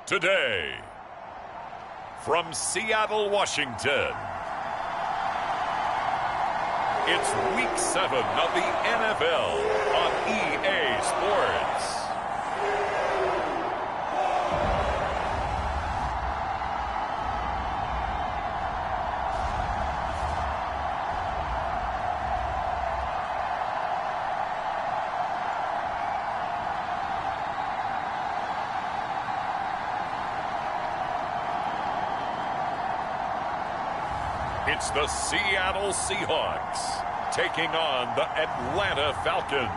Today, from Seattle, Washington, it's Week 7 of the NFL on EA Sports. It's the Seattle Seahawks taking on the Atlanta Falcons.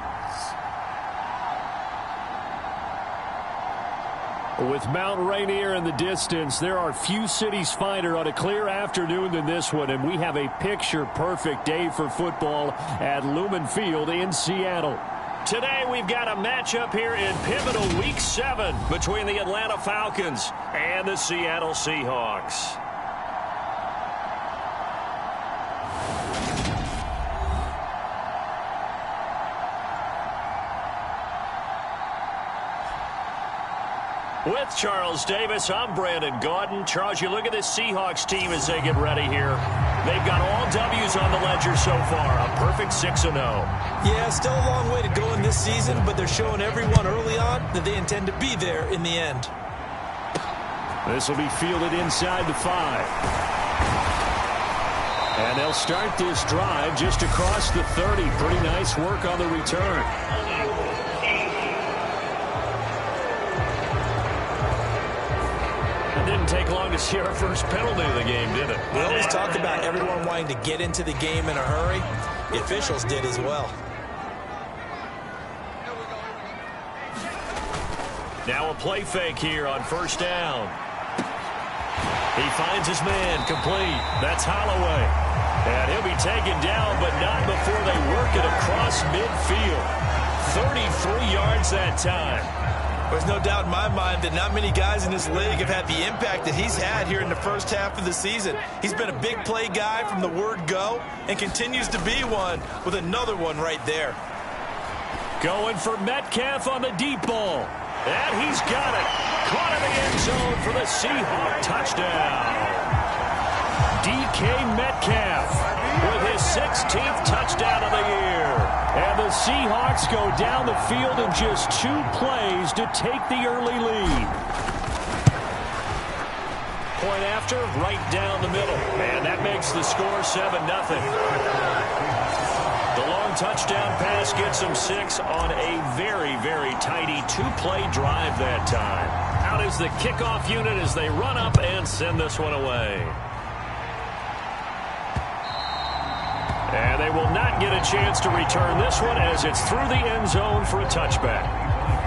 With Mount Rainier in the distance, there are few cities finer on a clear afternoon than this one, and we have a picture-perfect day for football at Lumen Field in Seattle. Today, we've got a matchup here in pivotal Week 7 between the Atlanta Falcons and the Seattle Seahawks. With Charles Davis, I'm Brandon Gaudin. Charles, you look at this Seahawks team as they get ready here. They've got all W's on the ledger so far, a perfect 6-0. Yeah, still a long way to go in this season, but they're showing everyone early on that they intend to be there in the end. This will be fielded inside the 5. And they'll start this drive just across the 30. Pretty nice work on the return. Didn't take long to see our first penalty of the game, did it? We always talk about everyone wanting to get into the game in a hurry. The officials did as well. Now a play fake here on first down. He finds his man complete. That's Holloway. And he'll be taken down, but not before they work it across midfield. 33 yards that time. There's no doubt in my mind that not many guys in this league have had the impact that he's had here in the first half of the season. He's been a big play guy from the word go and continues to be one with another one right there. Going for Metcalf on the deep ball. And he's got it. Caught in the end zone for the Seahawks touchdown. DK Metcalf with his 16th touchdown of the year. And the Seahawks go down the field in just 2 plays to take the early lead. Point after, right down the middle. And that makes the score 7-0. The long touchdown pass gets them 6 on a very, very tidy 2-play drive that time. Out is the kickoff unit as they run up and send this one away. And they will not get a chance to return this one as it's through the end zone for a touchback.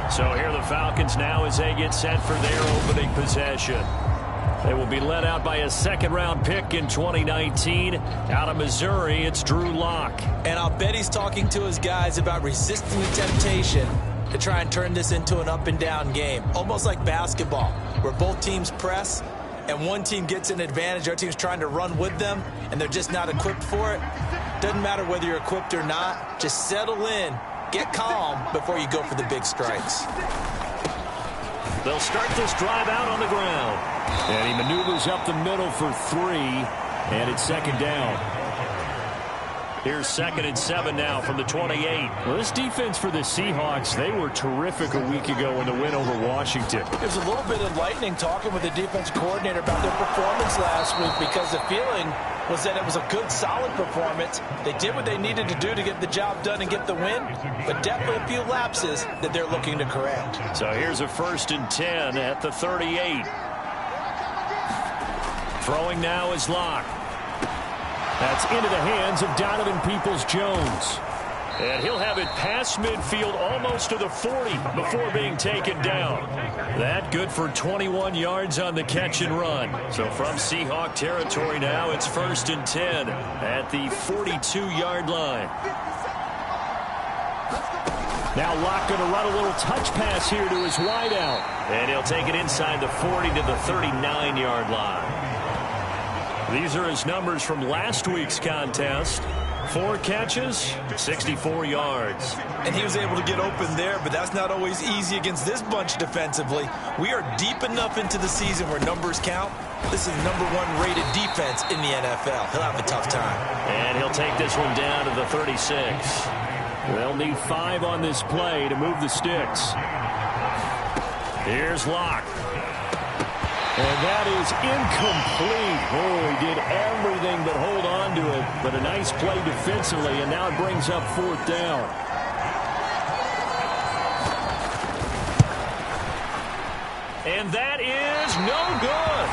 So here the Falcons now as they get set for their opening possession. They will be led out by a second-round pick in 2019. Out of Missouri, it's Drew Lock. And I'll bet he's talking to his guys about resisting the temptation to try and turn this into an up-and-down game. Almost like basketball, where both teams press, and one team gets an advantage, our team's trying to run with them, and they're just not equipped for it. Doesn't matter whether you're equipped or not. Just settle in, get calm before you go for the big strikes. They'll start this drive out on the ground. And he maneuvers up the middle for 3, and it's second down. Here's 2nd and 7 now from the 28. Well, this defense for the Seahawks, they were terrific a week ago in the win over Washington. There's a little bit enlightening talking with the defense coordinator about their performance last week because the feeling was that it was a good, solid performance. They did what they needed to do to get the job done and get the win, but definitely a few lapses that they're looking to correct. So here's a 1st and 10 at the 38. Throwing now is Lock. That's into the hands of Donovan Peoples-Jones. And he'll have it past midfield almost to the 40 before being taken down. That good for 21 yards on the catch and run. So from Seahawk territory now, it's 1st and 10 at the 42-yard line. Now Locke going to run a little touch pass here to his wideout. And he'll take it inside the 40 to the 39-yard line. These are his numbers from last week's contest. 4 catches, 64 yards. And he was able to get open there, but that's not always easy against this bunch defensively. We are deep enough into the season where numbers count. This is the #1 rated defense in the NFL. He'll have a tough time. And he'll take this one down to the 36. They'll need 5 on this play to move the sticks. Here's Locke. And that is incomplete. Oh, he did everything but hold on to it. But a nice play defensively, and now it brings up 4th down. And that is no good.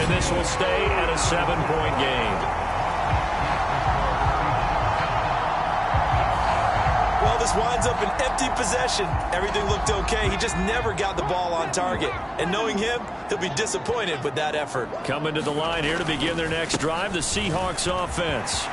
And this will stay at a 7-point game. Well, this winds up an empty possession. Everything looked okay. He just never got the ball on target. And knowing him, he'll be disappointed with that effort. Coming to the line here to begin their next drive, the Seahawks offense.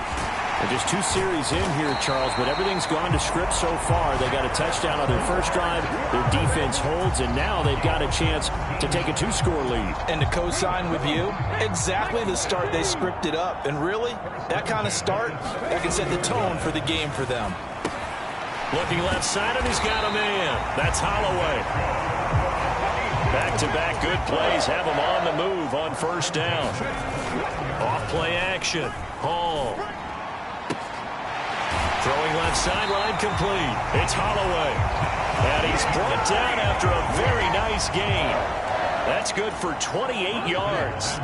And just 2 series in here, Charles, but everything's gone to script so far. They got a touchdown on their first drive. Their defense holds, and now they've got a chance to take a 2-score lead. And to co-sign with you, exactly the start they scripted up. And really, that kind of start, that can set the tone for the game for them. Looking left side, and he's got a man. That's Holloway. Back-to-back good plays have him on the move on first down. Off-play action. Hall. Throwing left sideline complete. It's Holloway. And he's brought down after a very nice gain. That's good for 28 yards.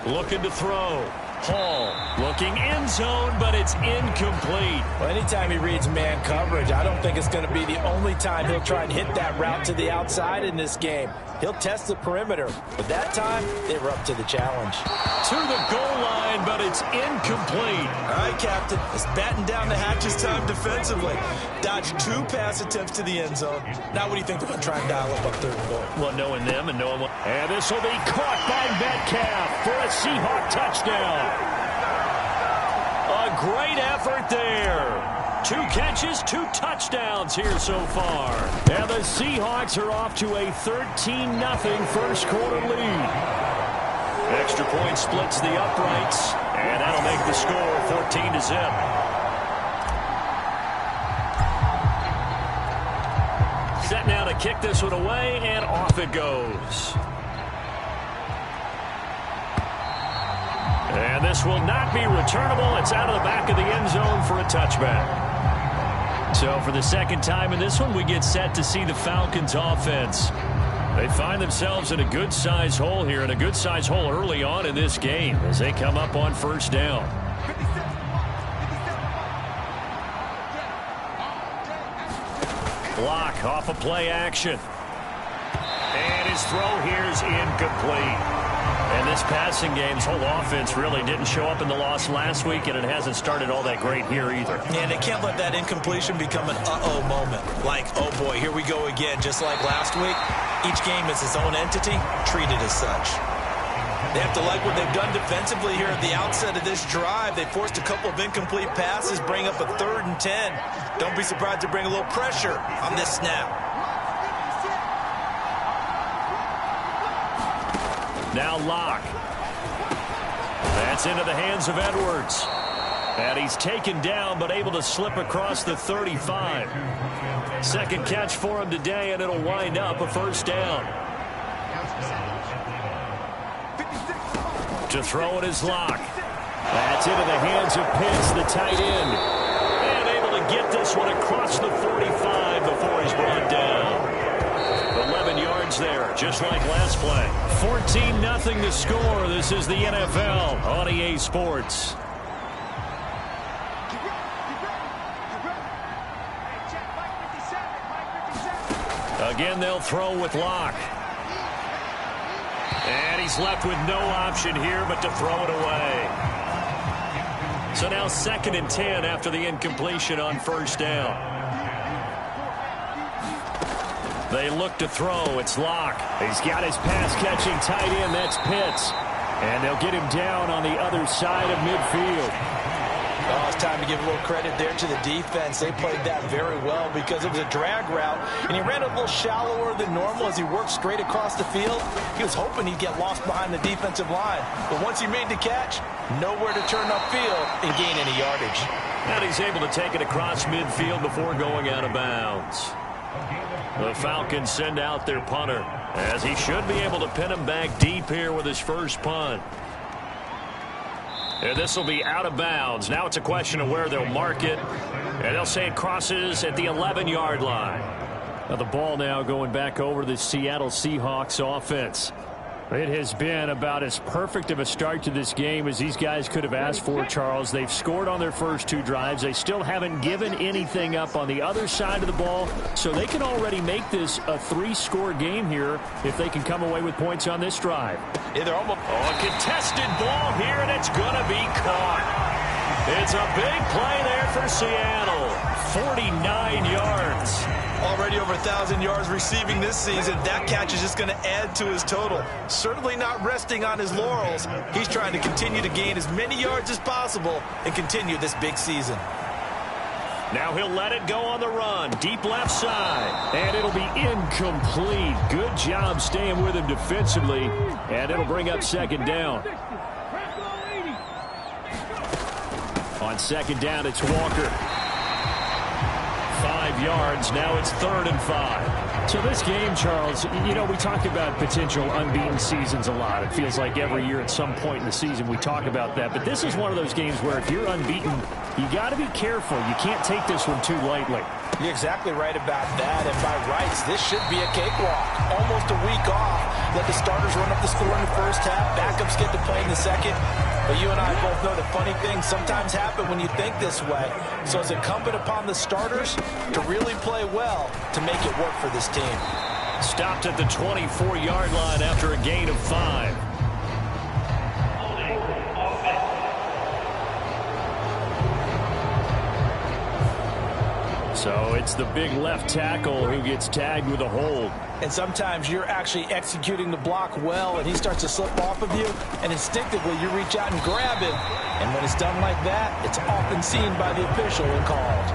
Looking to throw. Hall looking end zone, but it's incomplete. Well, anytime he reads man coverage, I don't think it's going to be the only time he'll try and hit that route to the outside in this game. He'll test the perimeter, but that time they were up to the challenge. To the goal line, but it's incomplete. All right, Captain, it's batting down the hatches time defensively. Dodged 2 pass attempts to the end zone. Now what do you think they're going to try and dial up on 3rd and goal? Well, knowing them and knowing what... And this will be caught by Metcalf for a Seahawk touchdown. A great effort there. 2 catches, 2 touchdowns here so far. And the Seahawks are off to a 13-0 first quarter lead. Extra point splits the uprights, and that'll make the score 14-0. Set now to kick this one away, and off it goes. And this will not be returnable. It's out of the back of the end zone for a touchback. So for the second time in this one, we get set to see the Falcons offense. They find themselves in a good-sized hole here, and a good-sized hole early on in this game as they come up on first down. Block off a play action. And his throw here is incomplete. And this passing game's whole offense really didn't show up in the loss last week, and it hasn't started all that great here either. And they can't let that incompletion become an uh-oh moment. Like, oh boy, here we go again, just like last week. Each game is its own entity, treated as such. They have to like what they've done defensively here at the outset of this drive. They forced a couple of incomplete passes, bring up a 3rd and 10. Don't be surprised to bring a little pressure on this snap. Now Locke. That's into the hands of Edwards. And he's taken down, but able to slip across the 35. Second catch for him today, and it'll wind up a first down. To throw it is Locke. That's into the hands of Pitts, the tight end. And able to get this one across the 45 before he's brought down. 11 yards there, just like last play. 14-0 to score. This is the NFL on EA Sports. Again, they'll throw with Locke. And he's left with no option here but to throw it away. So now 2nd and 10 after the incompletion on first down. They look to throw. It's Locke. He's got his pass-catching tight end. That's Pitts. And they'll get him down on the other side of midfield. Oh, it's time to give a little credit there to the defense. They played that very well because it was a drag route, and he ran a little shallower than normal as he worked straight across the field. He was hoping he'd get lost behind the defensive line, but once he made the catch, nowhere to turn upfield and gain any yardage. And he's able to take it across midfield before going out of bounds. The Falcons send out their punter, as he should be able to pin him back deep here with his first punt. And this will be out of bounds. Now it's a question of where they'll mark it. And they'll say it crosses at the 11-yard line. Now the ball now going back over to the Seattle Seahawks offense. It has been about as perfect of a start to this game as these guys could have asked for, Charles. They've scored on their first two drives. They still haven't given anything up on the other side of the ball, so they can already make this a 3-score game here if they can come away with points on this drive. Yeah, they're almost a contested ball here, and it's going to be caught. It's a big play there for Seattle. 49 yards. Already over 1,000 yards receiving this season. That catch is just going to add to his total. Certainly not resting on his laurels. He's trying to continue to gain as many yards as possible and continue this big season. Now he'll let it go on the run. Deep left side. And it'll be incomplete. Good job staying with him defensively. And it'll bring up second down. On second down, it's Walker. 5 yards. Now it's 3rd and 5. So this game, Charles, you know, we talk about potential unbeaten seasons a lot. It feels like every year at some point in the season we talk about that. But this is one of those games where if you're unbeaten, you got to be careful. You can't take this one too lightly. You're exactly right about that. And by rights, this should be a cakewalk. Almost a week off. Let the starters run up the score in the first half. Backups get to play in the second. But you and I both know the funny things sometimes happen when you think this way. So it's incumbent upon the starters to really play well to make it work for this team. Stopped at the 24-yard line after a gain of 5. So it's the big left tackle who gets tagged with a hold. And sometimes you're actually executing the block well, and he starts to slip off of you, and instinctively you reach out and grab him. And when it's done like that, it's often seen by the official and called.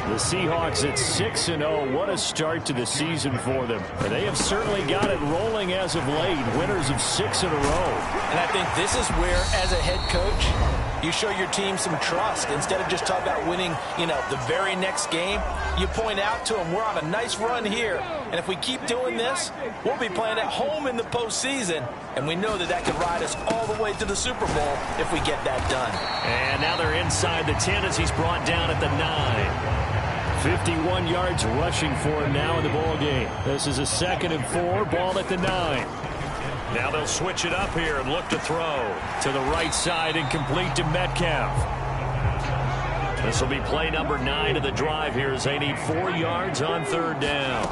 The Seahawks at 6-0. What a start to the season for them. And they have certainly got it rolling as of late. Winners of 6 in a row. And I think this is where, as a head coach, you show your team some trust. Instead of just talking about winning, you know, the very next game, you point out to them, we're on a nice run here. And if we keep doing this, we'll be playing at home in the postseason. And we know that that could ride us all the way to the Super Bowl if we get that done. And now they're inside the 10 as he's brought down at the 9. 51 yards rushing for him now in the ball game. This is a 2nd and 4, ball at the 9. Now they'll switch it up here and look to throw to the right side and complete to Metcalf. This will be play number 9 of the drive here as they need 4 yards on 3rd down.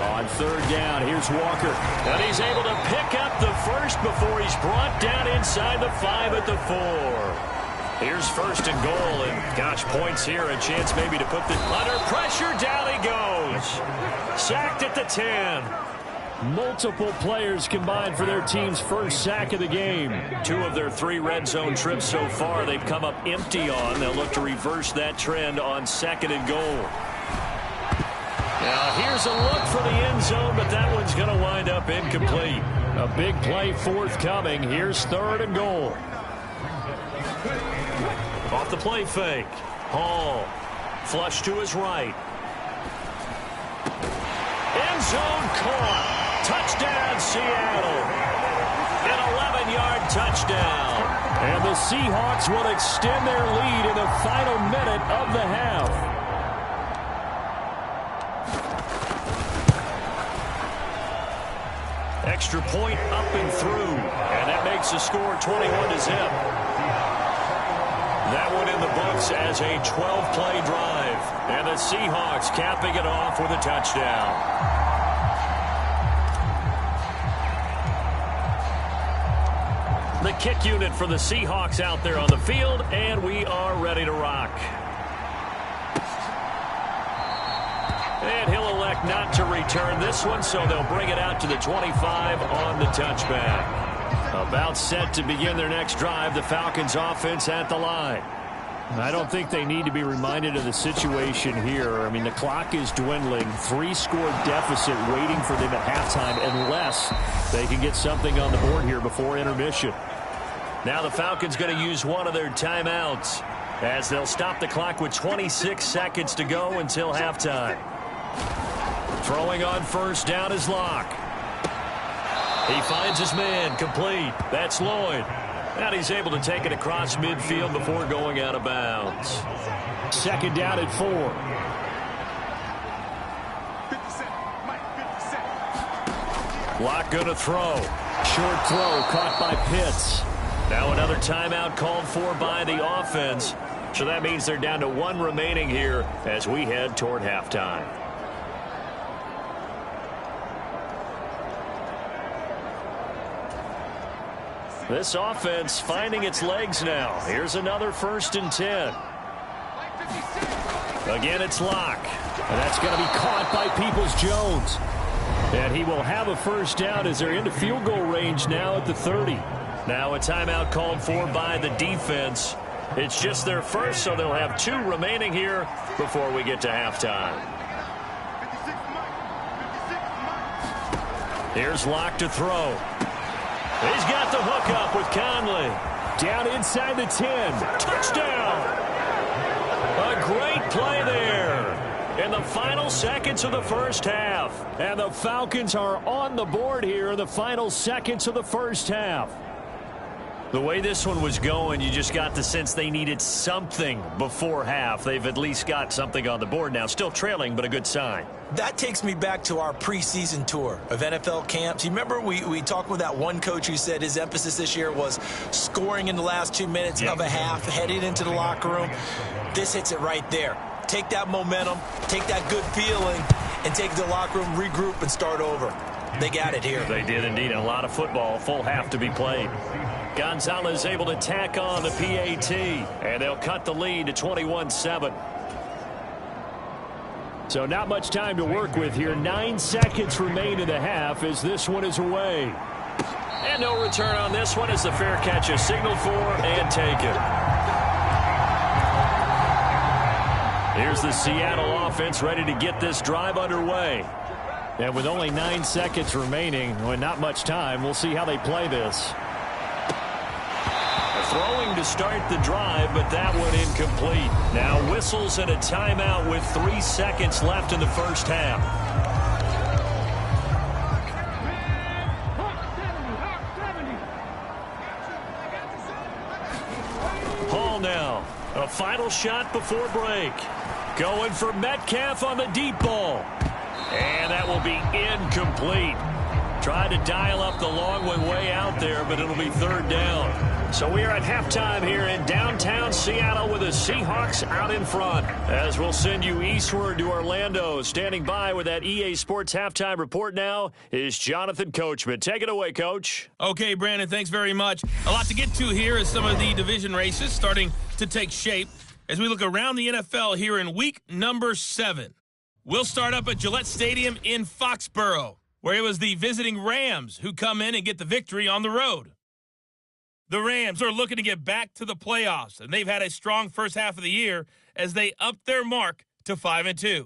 On 3rd down, here's Walker. And he's able to pick up the first before he's brought down inside the 5 at the 4. Here's 1st and goal, and gosh, points here, a chance maybe to put the under pressure, down he goes. Sacked at the 10. Multiple players combined for their team's first sack of the game. 2 of their 3 red zone trips so far they've come up empty on. They'll look to reverse that trend on 2nd and goal. Now here's a look for the end zone, but that one's going to wind up incomplete. A big play forthcoming. Here's 3rd and goal. Off the play fake. Hall. Flush to his right. End zone caught. Touchdown, Seattle. An 11-yard touchdown. And the Seahawks will extend their lead in the final minute of the half. Extra point up and through. And that makes the score 21-0. That one in the books as a 12-play drive. And the Seahawks capping it off with a touchdown. The kick unit for the Seahawks out there on the field, and we are ready to rock. And he'll elect not to return this one, so they'll bring it out to the 25 on the touchback. About set to begin their next drive, the Falcons offense at the line. I don't think they need to be reminded of the situation here. I mean, the clock is dwindling. 3-score deficit waiting for them at halftime unless they can get something on the board here before intermission. Now the Falcons going to use one of their timeouts as they'll stop the clock with 26 seconds to go until halftime. Throwing on first down is Locke. He finds his man, complete. That's Lloyd. And he's able to take it across midfield before going out of bounds. Second down at 4. Locke going to throw. Short throw caught by Pitts. Now another timeout called for by the offense. So that means they're down to 1 remaining here as we head toward halftime. This offense finding its legs now. Here's another 1st and 10. Again, it's Locke. And that's going to be caught by Peoples-Jones. And he will have a first down as they're into field goal range now at the 30. Now a timeout called for by the defense. It's just their first, so they'll have 2 remaining here before we get to halftime. Here's Locke to throw. He's got the hook up with Conley. Down inside the 10. Touchdown! A great play there in the final seconds of the first half. And the Falcons are on the board here in the final seconds of the first half. The way this one was going, you just got the sense they needed something before half. They've at least got something on the board now. Still trailing, but a good sign. That takes me back to our preseason tour of NFL camps. You remember we talked with that one coach who said his emphasis this year was scoring in the last 2 minutes of a half, heading into the locker room. This hits it right there. Take that momentum, take that good feeling, and take the locker room, regroup, and start over. They got it here. They did indeed. A lot of football, full half to be played. Gonzalez able to tack on the PAT, and they'll cut the lead to 21-7. So not much time to work with here. 9 seconds remain in the half as this one is away. And no return on this one as the fair catch is signaled for and taken. Here's the Seattle offense ready to get this drive underway. And with only 9 seconds remaining, and not much time, we'll see how they play this. Throwing to start the drive, but that one incomplete. Now whistles and a timeout with 3 seconds left in the first half. Hall now. A final shot before break. Going for Metcalf on the deep ball. And that will be incomplete. Tried to dial up the long one way out there, but it'll be 3rd down. So we are at halftime here in downtown Seattle with the Seahawks out in front. As we'll send you eastward to Orlando. Standing by with that EA Sports halftime report now is Jonathan Coachman. Take it away, Coach. Okay, Brandon, thanks very much. A lot to get to here as some of the division races starting to take shape as we look around the NFL here in week number 7. We'll start up at Gillette Stadium in Foxborough, where it was the visiting Rams who come in and get the victory on the road. The Rams are looking to get back to the playoffs, and they've had a strong first half of the year as they up their mark to 5-2.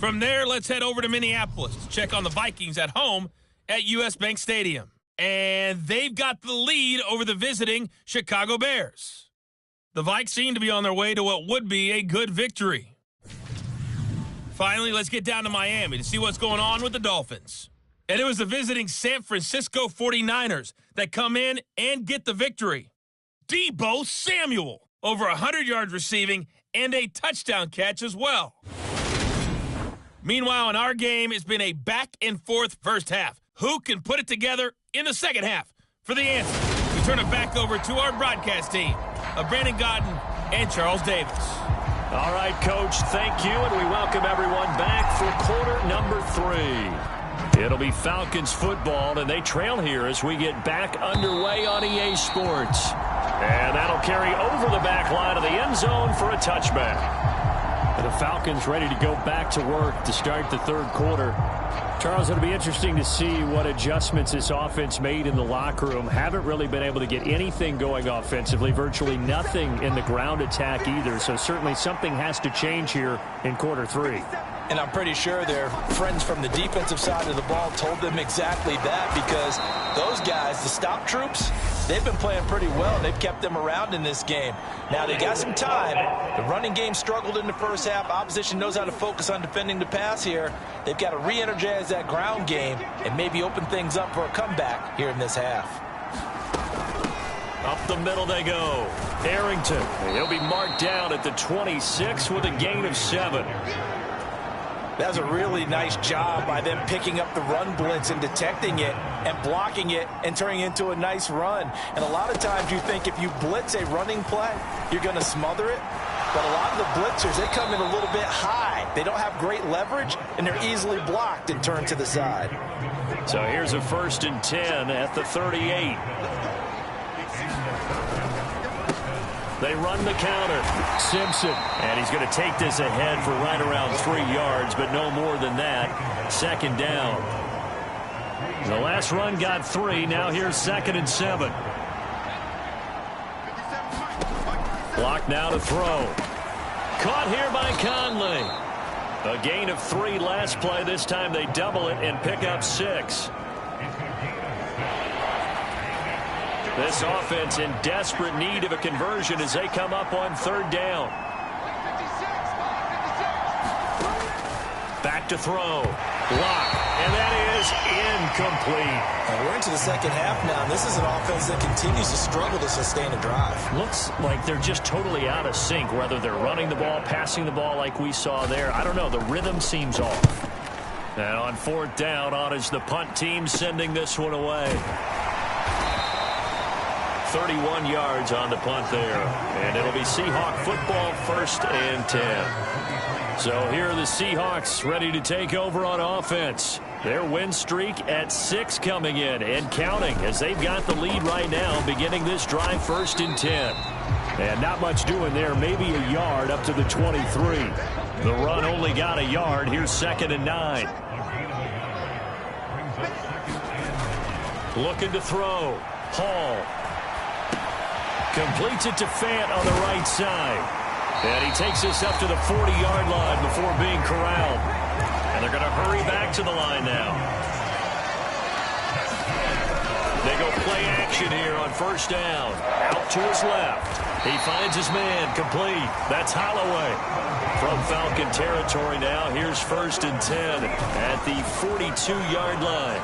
From there, let's head over to Minneapolis to check on the Vikings at home at US Bank Stadium. And they've got the lead over the visiting Chicago Bears. The Vikes seem to be on their way to what would be a good victory. Finally, let's get down to Miami to see what's going on with the Dolphins. And it was the visiting San Francisco 49ers that come in and get the victory. Deebo Samuel, over 100 yards receiving and a touchdown catch as well. Meanwhile, in our game, it's been a back-and-forth first half. Who can put it together in the second half? For the answer, we turn it back over to our broadcast team of Brandon Godden and Charles Davis. All right, Coach, thank you, and we welcome everyone back for quarter number 3. It'll be Falcons football, and they trail here as we get back underway on EA Sports. And that'll carry over the back line of the end zone for a touchback. And the Falcons ready to go back to work to start the third quarter. Charles, it'll be interesting to see what adjustments this offense made in the locker room. Haven't really been able to get anything going offensively, virtually nothing in the ground attack either. So certainly something has to change here in quarter 3. And I'm pretty sure their friends from the defensive side of the ball told them exactly that, because those guys, the stop troops, they've been playing pretty well. They've kept them around in this game. Now, they got some time. The running game struggled in the first half. Opposition knows how to focus on defending the pass here. They've got to re-energize that ground game and maybe open things up for a comeback here in this half. Up the middle they go. Arrington, he'll be marked down at the 26 with a gain of 7. That was a really nice job by them picking up the run blitz and detecting it and blocking it and turning it into a nice run. And a lot of times you think if you blitz a running play, you're going to smother it. But a lot of the blitzers, they come in a little bit high. They don't have great leverage, and they're easily blocked and turned to the side. So here's a 1st and 10 at the 38. They run the counter. Simpson. And he's going to take this ahead for right around 3 yards, but no more than that. 2nd down. The last run got 3. Now here's 2nd and 7. Block now to throw. Caught here by Conley. A gain of 3 last play. This time they double it and pick up 6. This offense in desperate need of a conversion as they come up on 3rd down. Back to throw. Block. And that is incomplete. And we're into the second half now. This is an offense that continues to struggle to sustain a drive. Looks like they're just totally out of sync, whether they're running the ball, passing the ball like we saw there. I don't know. The rhythm seems off. And on 4th down, on is the punt team sending this one away. 31 yards on the punt there. And it'll be Seahawk football, 1st and 10. So here are the Seahawks ready to take over on offense. Their win streak at 6 coming in and counting as they've got the lead right now beginning this drive 1st and 10. And not much doing there, maybe a yard up to the 23. The run only got a yard. Here's 2nd and 9. Looking to throw. Hall. Completes it to Fant on the right side. And he takes this up to the 40-yard line before being corralled. And they're going to hurry back to the line now. They go play action here on 1st down. Out to his left. He finds his man complete. That's Holloway. From Falcon territory now, here's 1st and 10 at the 42-yard line.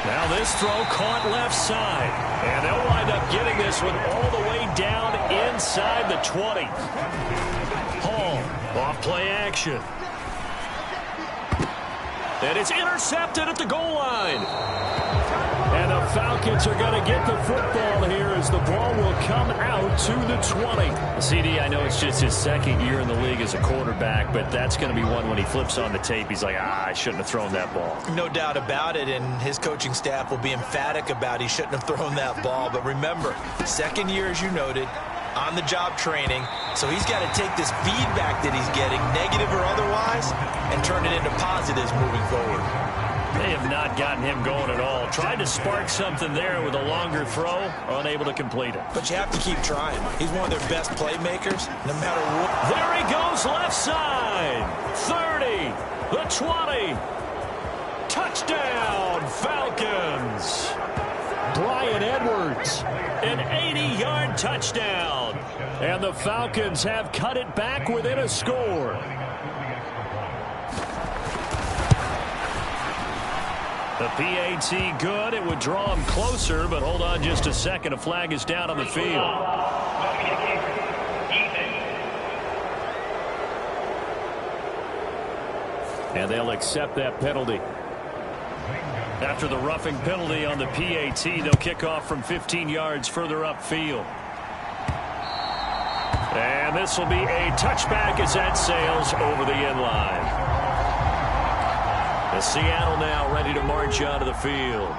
Now this throw caught left side. And they'll wind up getting this one all the way down inside the 20. Hall off play action. And it's intercepted at the goal line. And the Falcons are going to get the football here as the ball will come out to the 20. CD, I know it's just his 2nd year in the league as a quarterback, but that's going to be one when he flips on the tape. He's like, I shouldn't have thrown that ball. No doubt about it, and his coaching staff will be emphatic about he shouldn't have thrown that ball. But remember, 2nd year, as you noted, on-the-job training, so he's got to take this feedback that he's getting, negative or otherwise, and turn it into positives moving forward. They have not gotten him going at all. Tried to spark something there with a longer throw, unable to complete it. But you have to keep trying. He's one of their best playmakers, no matter what. There he goes, left side. 30, the 20. Touchdown, Falcons. Bryan Edwards, an 80-yard touchdown. And the Falcons have cut it back within a score. The PAT good. It would draw him closer, but hold on just a second. A flag is down on the field. And they'll accept that penalty. After the roughing penalty on the PAT, they'll kick off from 15 yards further upfield. And this will be a touchback as that sails over the end line. Seattle now ready to march out of the field.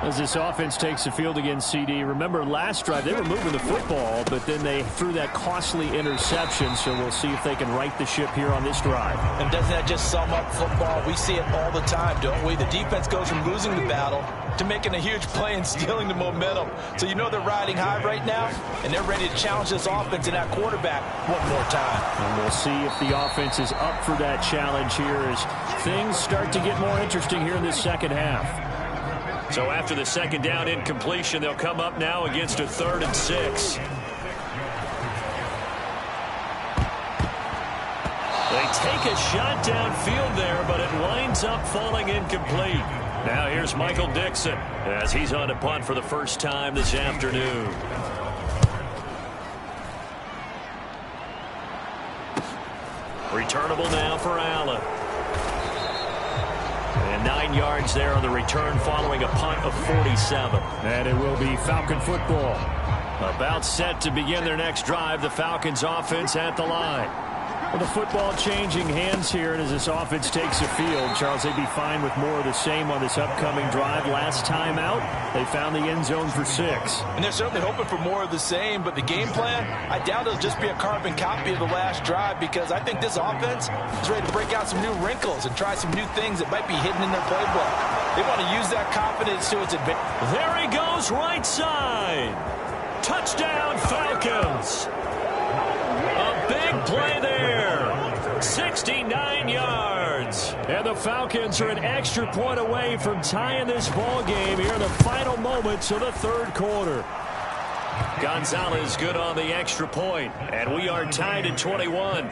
As this offense takes the field against CD, remember last drive they were moving the football, but then they threw that costly interception, so we'll see if they can right the ship here on this drive. And doesn't that just sum up football? We see it all the time, don't we? The defense goes from losing the battle to making a huge play and stealing the momentum. So you know they're riding high right now, and they're ready to challenge this offense and that quarterback one more time. And we'll see if the offense is up for that challenge here as things start to get more interesting here in this second half. So after the second down incompletion, they'll come up now against a 3rd and 6. They take a shot downfield there, but it winds up falling incomplete. Now here's Michael Dixon as he's on to punt for the first time this afternoon. Returnable now for Allen. And 9 yards there on the return following a punt of 47. And it will be Falcon football. About set to begin their next drive, the Falcons offense at the line. Well, the football changing hands here, and as this offense takes the field, Charles, they'd be fine with more of the same on this upcoming drive. Last time out, they found the end zone for 6. And they're certainly hoping for more of the same, but the game plan, I doubt it'll just be a carbon copy of the last drive, because I think this offense is ready to break out some new wrinkles and try some new things that might be hidden in their playbook. They want to use that confidence to its advantage. There he goes, right side. Touchdown, Falcons. A big play there. 69 yards. And the Falcons are an extra point away from tying this ball game here in the final moments of the third quarter. Gonzalez good on the extra point, and we are tied at 21.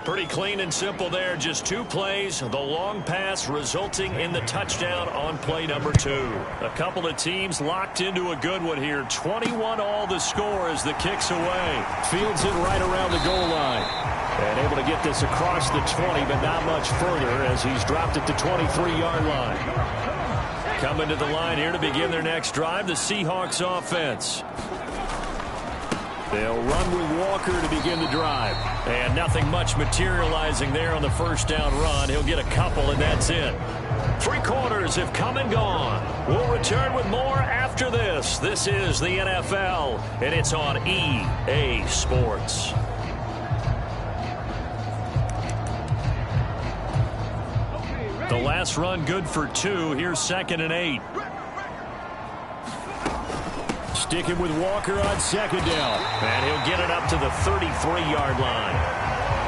Pretty clean and simple there. Just 2 plays. The long pass resulting in the touchdown on play number 2. A couple of teams locked into a good one here. 21 all the score as the kick's away. Fields it right around the goal line. And able to get this across the 20, but not much further as he's dropped at the 23-yard line. Coming to the line here to begin their next drive, the Seahawks offense. They'll run with Walker to begin the drive. And nothing much materializing there on the first down run. He'll get a couple, and that's it. 3 quarters have come and gone. We'll return with more after this. This is the NFL, and it's on EA Sports. The last run good for 2. Here's 2nd and 8. Sticking with Walker on 2nd down. And he'll get it up to the 33-yard line.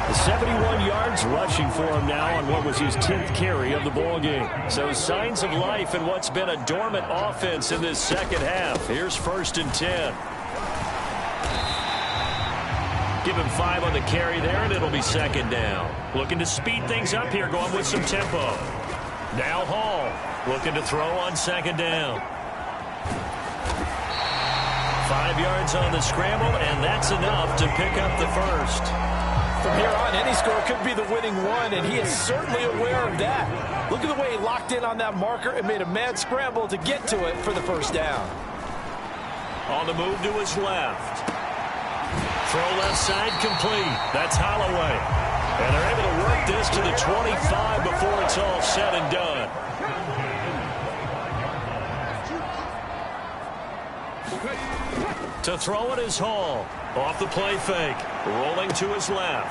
The 71 yards rushing for him now on what was his 10th carry of the ball game. So signs of life in what's been a dormant offense in this second half. Here's 1st and 10. Give him 5 on the carry there, and it'll be 2nd down. Looking to speed things up here, going with some tempo. Now Hall looking to throw on 2nd down. 5 yards on the scramble, and that's enough to pick up the first. From here on, any score could be the winning one, and he is certainly aware of that. Look at the way he locked in on that marker and made a mad scramble to get to it for the first down. On the move to his left. Throw left side complete. That's Holloway. And they're able to work this to the 25 before it's all said and done. To throw it is Hall. Off the play fake. Rolling to his left.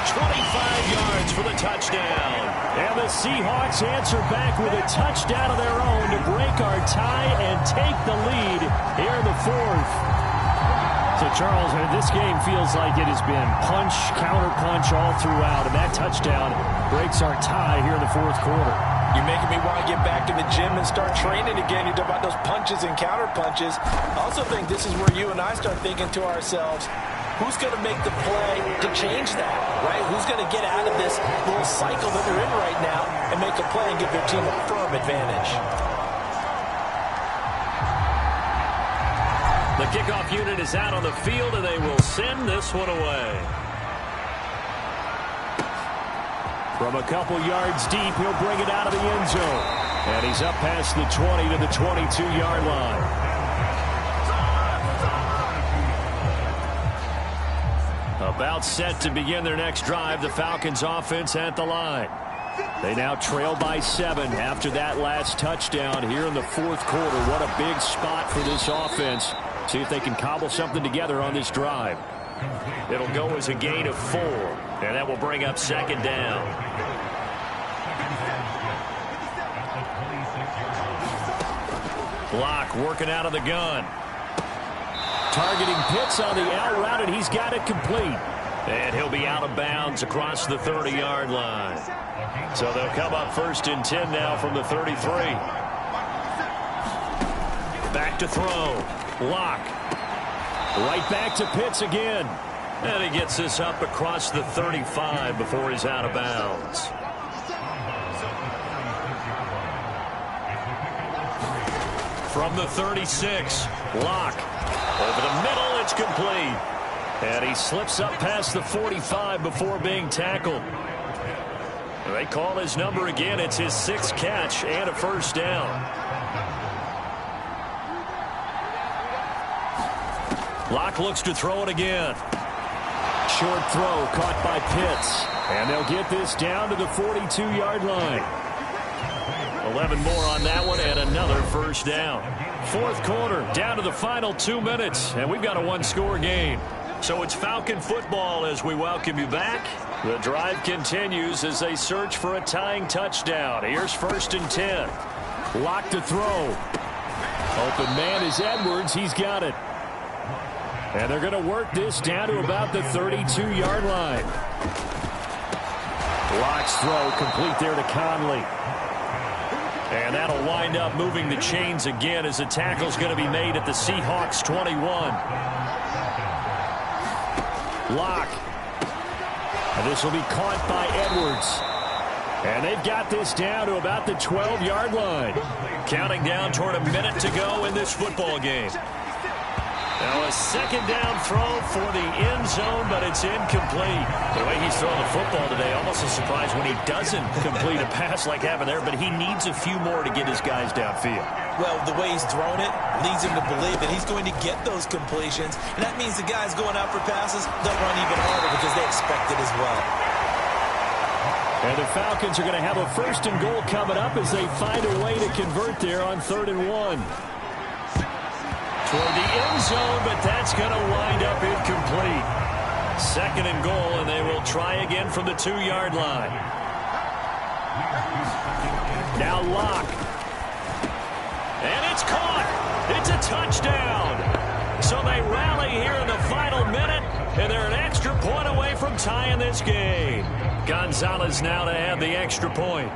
25 yards for the touchdown. And the Seahawks answer back with a touchdown of their own to break our tie and take the lead here in the 4th. So, Charles, this game feels like it has been punch, counter-punch all throughout, and that touchdown breaks our tie here in the 4th quarter. You're making me want to get back in the gym and start training again. You talk about those punches and counter-punches. I also think this is where you and I start thinking to ourselves, who's going to make the play to change that, right? Who's going to get out of this little cycle that they're in right now and make a play and give their team a firm advantage? The kickoff unit is out on the field, and they will send this one away. From a couple yards deep, he'll bring it out of the end zone. And he's up past the 20 to the 22-yard line. About set to begin their next drive, the Falcons offense at the line. They now trail by 7 after that last touchdown here in the fourth quarter. What a big spot for this offense. See if they can cobble something together on this drive. It'll go as a gain of 4, and that will bring up second down. Block working out of the gun. Targeting Pitts on the out route, and he's got it complete. And he'll be out of bounds across the 30-yard line. So they'll come up 1st and 10 now from the 33. Back to throw. Lock. Right back to Pitts again. And he gets this up across the 35 before he's out of bounds. From the 36, Lock. Over the middle, it's complete. And he slips up past the 45 before being tackled. They call his number again. It's his 6th catch and a first down. Lock looks to throw it again. Short throw caught by Pitts. And they'll get this down to the 42-yard line. 11 more on that one and another first down. Fourth quarter, down to the final 2 minutes, and we've got a one-score game. So it's Falcon football as we welcome you back. The drive continues as they search for a tying touchdown. Here's 1st and 10. Lock to throw. Open man is Edwards. He's got it. And they're going to work this down to about the 32-yard line. Lock's throw complete there to Conley. And that'll wind up moving the chains again as the tackle's going to be made at the Seahawks 21. Lock. And this will be caught by Edwards. And they've got this down to about the 12-yard line. Counting down toward a minute to go in this football game. Now a second down throw for the end zone, but it's incomplete. The way he's throwing the football today, almost a surprise when he doesn't complete a pass like happened there, but he needs a few more to get his guys downfield. Well, the way he's thrown it leads him to believe that he's going to get those completions, and that means the guys going out for passes, they'll run even harder because they expect it as well. And the Falcons are going to have a 1st and goal coming up as they find a way to convert there on 3rd and 1. Toward the end zone, but that's going to wind up incomplete. 2nd and goal, and they will try again from the 2-yard line. Now Lock. And it's caught. It's a touchdown. So they rally here in the final minute, and they're an extra point away from tying this game. Gonzalez now to add the extra point.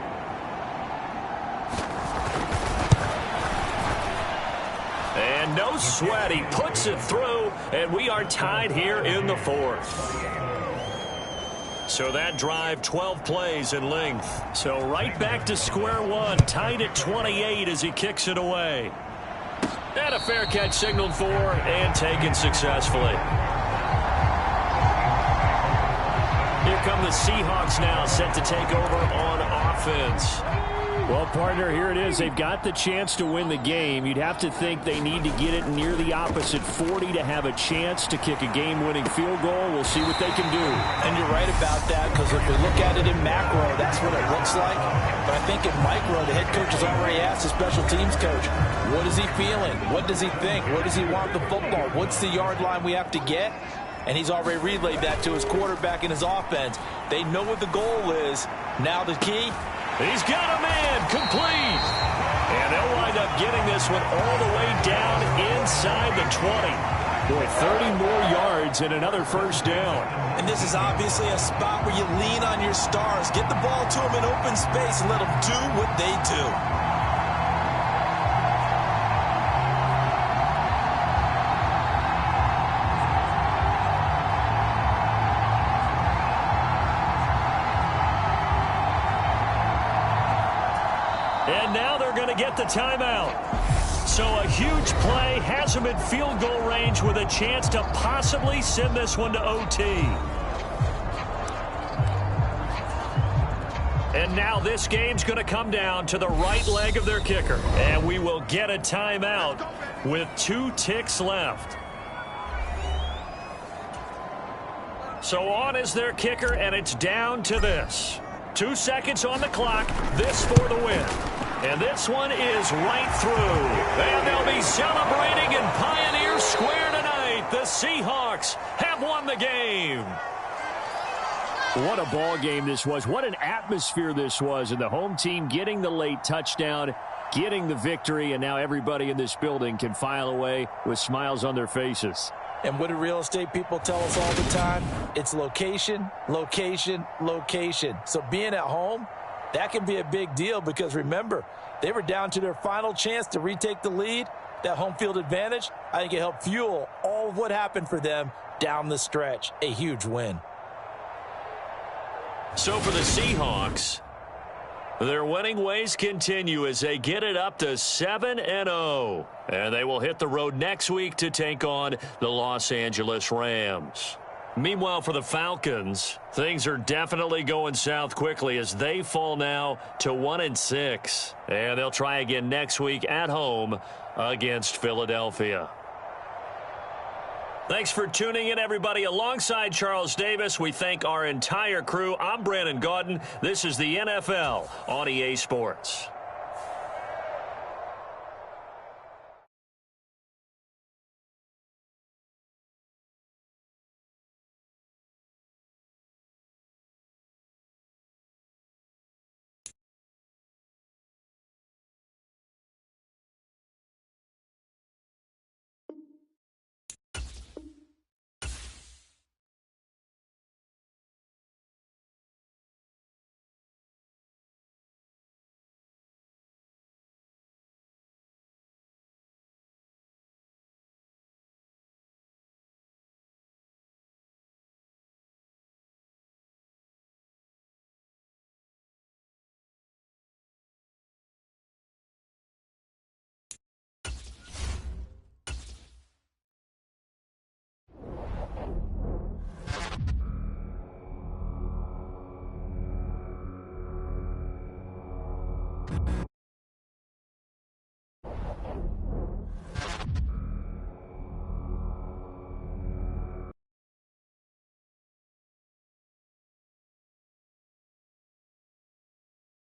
And no sweat, he puts it through, and we are tied here in the 4th. So that drive, 12 plays in length. So right back to square one, tied at 28 as he kicks it away. And a fair catch signaled for and taken successfully. Here come the Seahawks now, set to take over on offense. Well, partner, here it is. They've got the chance to win the game. You'd have to think they need to get it near the opposite 40 to have a chance to kick a game-winning field goal. We'll see what they can do. And you're right about that, because if we look at it in macro, that's what it looks like. But I think in micro, the head coach has already asked the special teams coach, what is he feeling? What does he think? Where does he want the football? What's the yard line we have to get? And he's already relayed that to his quarterback and his offense. They know what the goal is. Now the key. He's got a man complete. And they'll wind up getting this one all the way down inside the 20. Boy, 30 more yards and another first down. And this is obviously a spot where you lean on your stars. Get the ball to them in open space and let them do what they do. And now they're going to get the timeout. So a huge play has them in field goal range with a chance to possibly send this one to OT. And now this game's going to come down to the right leg of their kicker. And we will get a timeout with 2 ticks left. So on is their kicker, and it's down to this. 2 seconds on the clock. This for the win. And this one is right through. And they'll be celebrating in Pioneer Square tonight. The Seahawks have won the game. What a ball game this was. What an atmosphere this was. And the home team getting the late touchdown, getting the victory, and now everybody in this building can file away with smiles on their faces. And what do real estate people tell us all the time? It's location, location, location. So being at home, that can be a big deal because remember, they were down to their final chance to retake the lead. That home field advantage, I think it helped fuel all of what happened for them down the stretch. A huge win. So for the Seahawks, their winning ways continue as they get it up to 7-0. And they will hit the road next week to take on the Los Angeles Rams. Meanwhile, for the Falcons, things are definitely going south quickly as they fall now to 1-6. And they'll try again next week at home against Philadelphia. Thanks for tuning in, everybody. Alongside Charles Davis, we thank our entire crew. I'm Brandon Gaudin. This is the NFL on EA Sports.